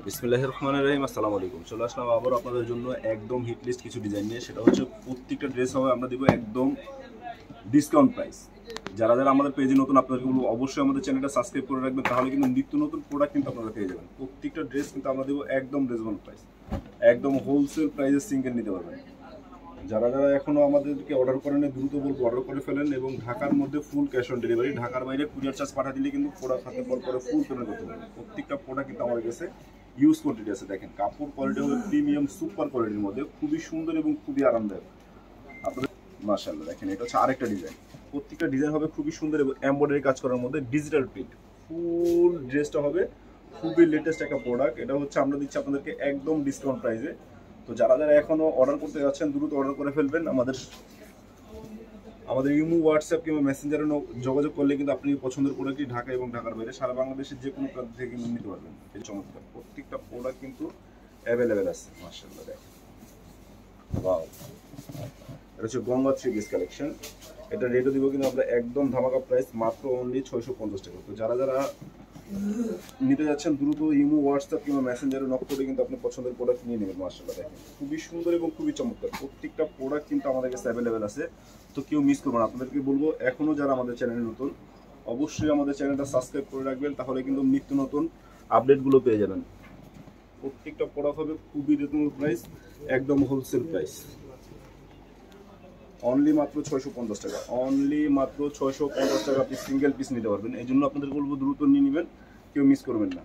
বিসমিল্লাহির রহমানির রহিম। আসসালামু আলাইকুম। চলে আসলাম আবার আপনাদের জন্য একদম হিট লিস্ট কিছু ডিজাইন নিয়ে। সেটা হচ্ছে প্রত্যেকটা ড্রেস হবে আমরা দিব একদম ডিসকাউন্ট প্রাইস। যারা যারা আমাদের পেজে নতুন, আপনাদেরকে বলবো অবশ্যই আমাদের চ্যানেলটা সাবস্ক্রাইব করে রাখবেন, তাহলে কিন্তু নিত্য নতুন প্রোডাক্ট কিন্তু আপনারা পেয়ে যাবেন। প্রত্যেকটা ড্রেস কিন্তু আমরা দেবো একদম রিজনেবল প্রাইস, একদম হোলসেল প্রাইসে সিঙ্গেল নিতে পারবেন। যারা যারা এখনো আমাদেরকে অর্ডার করেন দ্রুত বলবো অর্ডার করে ফেলেন, এবং ঢাকার মধ্যে ফুল ক্যাশ অন ডেলিভারি, ঢাকার বাইরে কুরিয়ার চার্জ পাঠিয়ে দিলে কিন্তু প্রোডাক্ট হাতে পর পরে ফুল পেমেন্ট করতে পারবেন। প্রত্যেকটা প্রোডাক্ট কিন্তু আমাদের কাছে ইউজ কোয়ান্টিটি আছে। দেখেন কাপড় কোয়ালিটি হবে প্রিমিয়াম সুপার কোয়ালিটির মধ্যে, খুবই সুন্দর এবং খুবই আরামদায়ক। আপনাদের মাশাআল্লাহ দেখেন, এটা হচ্ছে আরেকটা ডিজাইন। প্রত্যেকটা ডিজাইন হবে খুবই সুন্দর এবং এমব্রয়ডারি কাজ করার মধ্যে ডিজিটাল প্রিন্ট। ফুল ড্রেসটা হবে খুবই লেটেস্ট একটা প্রোডাক্ট। এটা হচ্ছে আমরা দিচ্ছি আপনাদেরকে একদম ডিসকাউন্ট প্রাইসে। তো যারা যারা এখনো অর্ডার করতে যাচ্ছেন দ্রুত অর্ডার করে ফেলবেন। আমাদের ইমো, হোয়াটসঅ্যাপ কিংবা মেসেঞ্জারে যোগাযোগ করলে কিন্তু আপনি পছন্দের প্রোডাক্টটি ঢাকা এবং ঢাকার বাইরে সারা বাংলাদেশের যে কোনো প্রান্ত থেকে কিন্তু নিতে পারবেন। এই চমৎকার প্রত্যেকটা প্রোডাক্ট কিন্তু অ্যাভেলেবেল আছে। মাশাআল্লাহ দেখেন, ওয়াও, এটা হচ্ছে গঙ্গা থ্রি পিস কালেকশন। এটা রেটও দিব কিন্তু আমরা একদম ধামাকা প্রাইস, মাত্র অনলি 650 টাকা। তো যারা যারা নিতে যাচ্ছেন দ্রুত ইমো, হোয়াটসঅ্যাপ কিংবা মেসেঞ্জারে নক করে কিন্তু আপনি পছন্দের প্রোডাক্ট নিয়ে নেবেন। মাশাআল্লাহ দেখেন, খুবই সুন্দর এবং খুবই চমৎকার প্রত্যেকটা প্রোডাক্ট কিন্তু আমাদের কাছে অ্যাভেলেবেল আছে। তো কেউ মিস করবেন না। আপনাদেরকে বলবো এখনও যারা আমাদের চ্যানেলে নতুন, অবশ্যই আমাদের চ্যানেলটা সাবস্ক্রাইব করে রাখবেন, তাহলে কিন্তু নিত্য নতুন আপডেটগুলো পেয়ে যাবেন। প্রত্যেকটা প্রোডাক্ট হবে খুবই রিজনেবল প্রাইস, একদম হোলসেল প্রাইস, অনলি মাত্র 650 টাকা। অনলি মাত্র 650 টাকা আপনি সিঙ্গেল পিস নিতে পারবেন। এই জন্য আপনাদের বলবো দ্রুত নিয়ে নেবেন, কেউ মিস করবেন না।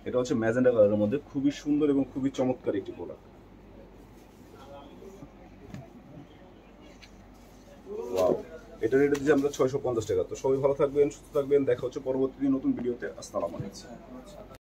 এটা হচ্ছে ম্যাজেন্ডা কালারের মধ্যে খুবই সুন্দর এবং খুবই চমৎকার একটি প্রোডাক্ট। ওয়াও, এটা রেট দিচ্ছি আমরা 650 টাকা। তো সবাই ভালো থাকবেন, সুস্থ থাকবেন, দেখা হচ্ছে পরবর্তী নতুন ভিডিওতে। আসসালামু আলাইকুম।